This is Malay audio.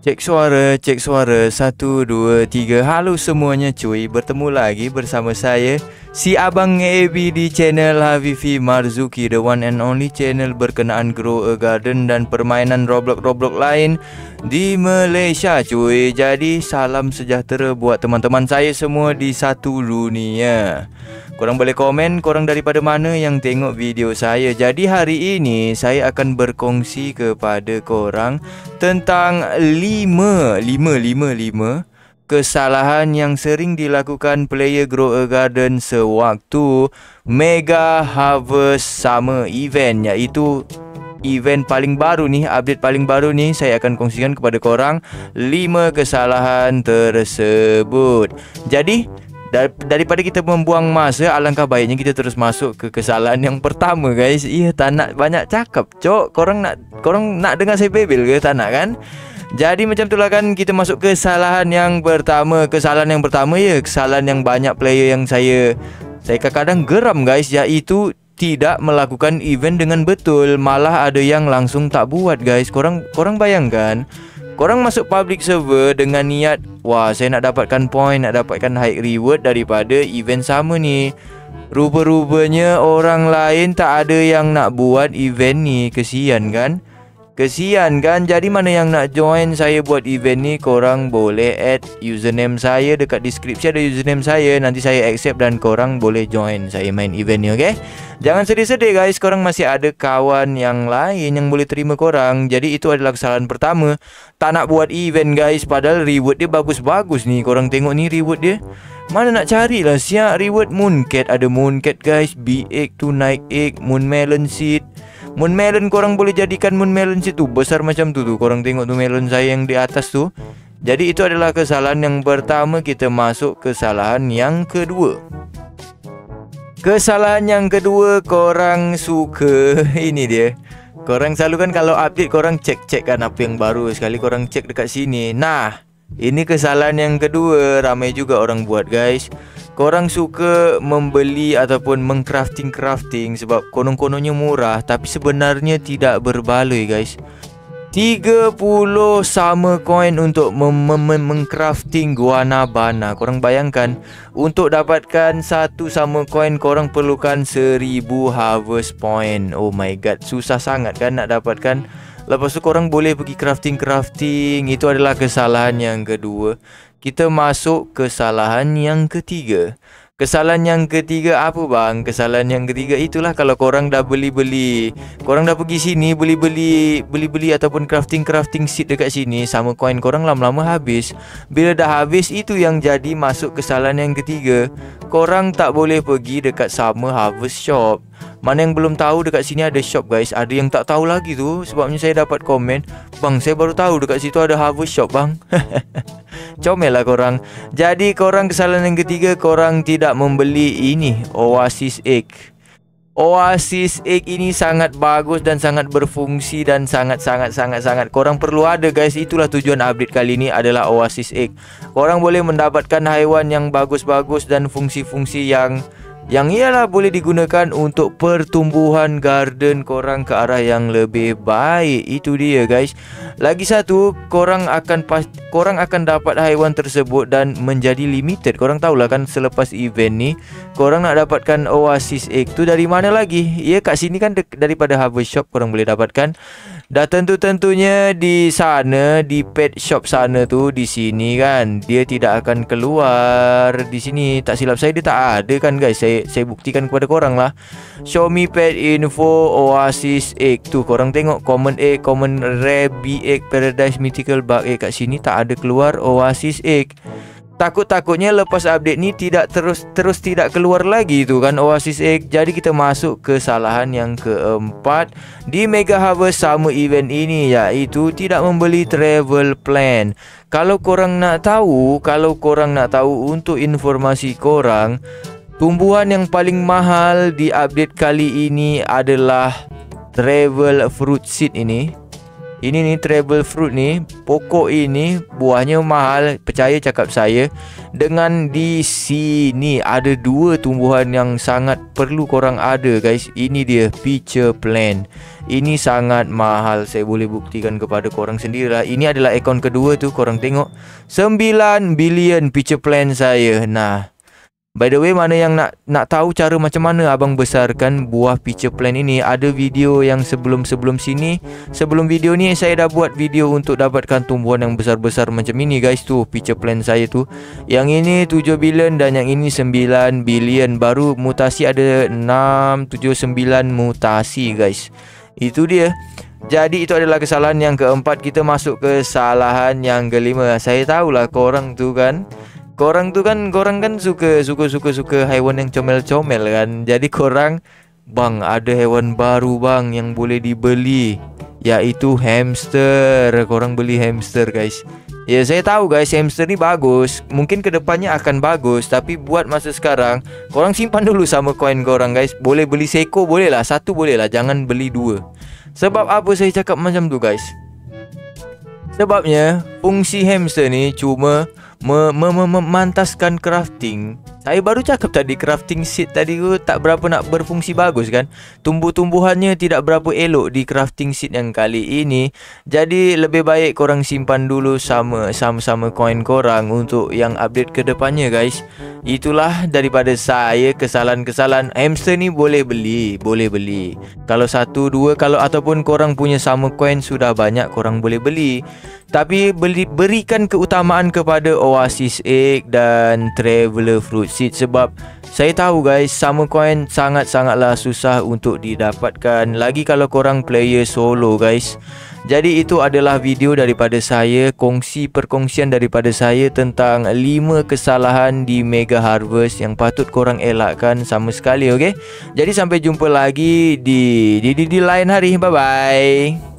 Cek suara, 1, 2, 3. Halo semuanya cuy, bertemu lagi bersama saya si Abang AB di channel Hafifi Marzuki, the one and only channel berkenaan grow a garden dan permainan Roblox lain di Malaysia cuy. Jadi salam sejahtera buat teman-teman saya semua di satu dunia. Korang boleh komen korang daripada mana yang tengok video saya. Jadi hari ini saya akan berkongsi kepada korang tentang 5 kesalahan yang sering dilakukan player Grow a Garden sewaktu Mega Harvest Summer Event, iaitu event paling baru ni, update paling baru ni. Saya akan kongsikan kepada korang 5 kesalahan tersebut. Jadi daripada kita membuang masa, alangkah baiknya kita terus masuk ke kesalahan yang pertama guys. Tak nak banyak cakap cok. Korang nak dengar saya bebel ke? Tak nak kan? Jadi macam itulah kan, kita masuk ke kesalahan yang pertama. Kesalahan yang banyak player yang saya kadang-kadang geram guys, iaitu tidak melakukan event dengan betul. Malah ada yang langsung tak buat guys. Korang bayangkan, korang masuk public server dengan niat, wah saya nak dapatkan point, nak dapatkan high reward daripada event sama ni. Rupa-rupanya orang lain tak ada yang nak buat event ni. Kesian kan? Jadi mana yang nak join saya buat event ni, korang boleh add username saya. Dekat deskripsi ada username saya. Nanti saya accept dan korang boleh join saya main event ni, okay? Jangan sedih-sedih guys, korang masih ada kawan yang lain yang boleh terima korang. Jadi itu adalah kesalahan pertama. Tak nak buat event guys, padahal reward dia bagus-bagus ni. Korang tengok ni reward dia. Mana nak carilah siap reward Mooncat. Ada Mooncat guys, B-Egg tu, Night Egg, Moon Melon Seed. Moon Melon korang boleh jadikan Moon Melon Seed tu besar macam tu. Korang tengok tu melon saya yang di atas tu. Jadi itu adalah kesalahan yang pertama. Kita masuk kesalahan yang kedua. Kesalahan yang kedua, korang suka ini dia. Korang selalu kan kalau update korang cek kan apa yang baru. Sekali korang cek dekat sini. Nah, ini kesalahan yang kedua, ramai juga orang buat guys. Korang suka membeli ataupun mengcrafting sebab konon-kononnya murah, tapi sebenarnya tidak berbaloi guys. 30 summer coin untuk mengcrafting guanabana. Korang bayangkan, untuk dapatkan satu summer coin korang perlukan 1000 harvest point. Oh my god, susah sangat kan nak dapatkan. Lepas tu korang boleh pergi crafting. Itu adalah kesalahan yang kedua. Kita masuk kesalahan yang ketiga. Kesalahan yang ketiga apa bang? Kesalahan yang ketiga itulah kalau korang dah beli-beli. Korang dah pergi sini beli-beli ataupun crafting seed dekat sini, sama coin korang lama-lama habis. Bila dah habis, itu yang jadi masuk kesalahan yang ketiga. Korang tak boleh pergi dekat Summer Harvest Shop. Mana yang belum tahu, dekat sini ada shop guys. Ada yang tak tahu lagi tu. Sebabnya saya dapat komen, bang saya baru tahu dekat situ ada Harvest Shop bang. Comel lah korang. Jadi korang, kesalahan yang ketiga, korang tidak membeli ini, Oasis Egg. Oasis Egg ini sangat bagus dan sangat berfungsi dan sangat korang perlu ada guys. Itulah tujuan update kali ini adalah Oasis Egg. Korang boleh mendapatkan haiwan yang bagus-bagus dan fungsi-fungsi yang ialah boleh digunakan untuk pertumbuhan garden korang ke arah yang lebih baik. Itu dia guys. Lagi satu, korang akan dapat haiwan tersebut dan menjadi limited. Korang tahulah kan, selepas event ni korang nak dapatkan Oasis Egg tu dari mana lagi? Ya kat sini kan, daripada Harvest Shop korang boleh dapatkan. Dah tentunya di sana, di pet shop sana tu, di sini kan dia tidak akan keluar. Di sini tak silap saya dia tak ada kan guys. Saya buktikan kepada korang lah. Show me pet info Oasis Egg tu. Korang tengok common egg, common rare, B egg, paradise, mythical bug egg. Kat sini tak ada keluar Oasis Egg. Takutnya lepas update ni tidak terus tidak keluar lagi tu kan Oasis Egg. Jadi kita masuk ke kesalahan yang keempat di Mega Harvest Summer Event ini, iaitu tidak membeli travel plan. Kalau korang nak tahu untuk informasi korang, tumbuhan yang paling mahal di update kali ini adalah travel fruit seed ini. Ini nih Travel Fruit nih. Pokok ini buahnya mahal, percaya cakap saya. Dengan di sini ada 2 tumbuhan yang sangat perlu korang ada guys. Ini dia Pitcher Plant. Ini sangat mahal, saya boleh buktikan kepada korang sendirilah. Ini adalah akaun kedua tu, korang tengok 9 bilion Pitcher Plant saya. Nah, by the way, mana yang nak tahu cara macam mana abang besarkan buah Pitcher Plant ini, ada video yang sebelum sini. Sebelum video ni saya dah buat video untuk dapatkan tumbuhan yang besar-besar macam ini guys. Tu Pitcher Plant saya tu. Yang ini 7 bilion dan yang ini 9 bilion. Baru mutasi ada 6, 7, 9 mutasi guys. Itu dia. Jadi itu adalah kesalahan yang keempat. Kita masuk ke kesalahan yang kelima. Saya tahulah korang kan suka haiwan yang comel-comel kan. Jadi korang, bang, ada hewan baru bang yang boleh dibeli, yaitu hamster. Korang beli hamster guys. Ya saya tahu guys, hamster ni bagus. Mungkin kedepannya akan bagus, tapi buat masa sekarang korang simpan dulu sama koin korang guys. Boleh beli seekor boleh lah, 1 boleh lah, jangan beli 2. Sebab apa saya cakap macam tu guys? Sebabnya fungsi hamster ni cuma memantaskan crafting. Saya baru cakap tadi, crafting seed tadi tu tak berapa nak berfungsi bagus kan. Tumbuh-tumbuhannya tidak berapa elok di crafting seed yang kali ini. Jadi lebih baik korang simpan dulu sama koin korang untuk yang update ke depannya guys. Itulah daripada saya kesalahan-kesalahan. Hamster ni boleh beli. Kalau 1, 2, kalau ataupun korang punya sama koin sudah banyak, korang boleh beli. Tapi berikan keutamaan kepada Oasis Egg dan Traveler Fruit Seed. Sebab saya tahu guys, sama coin sangat-sangatlah susah untuk didapatkan, lagi kalau korang player solo guys. Jadi itu adalah video daripada saya, perkongsian daripada saya tentang 5 kesalahan di Mega Harvest yang patut korang elakkan sama sekali, okay? Jadi sampai jumpa lagi di lain hari. Bye bye.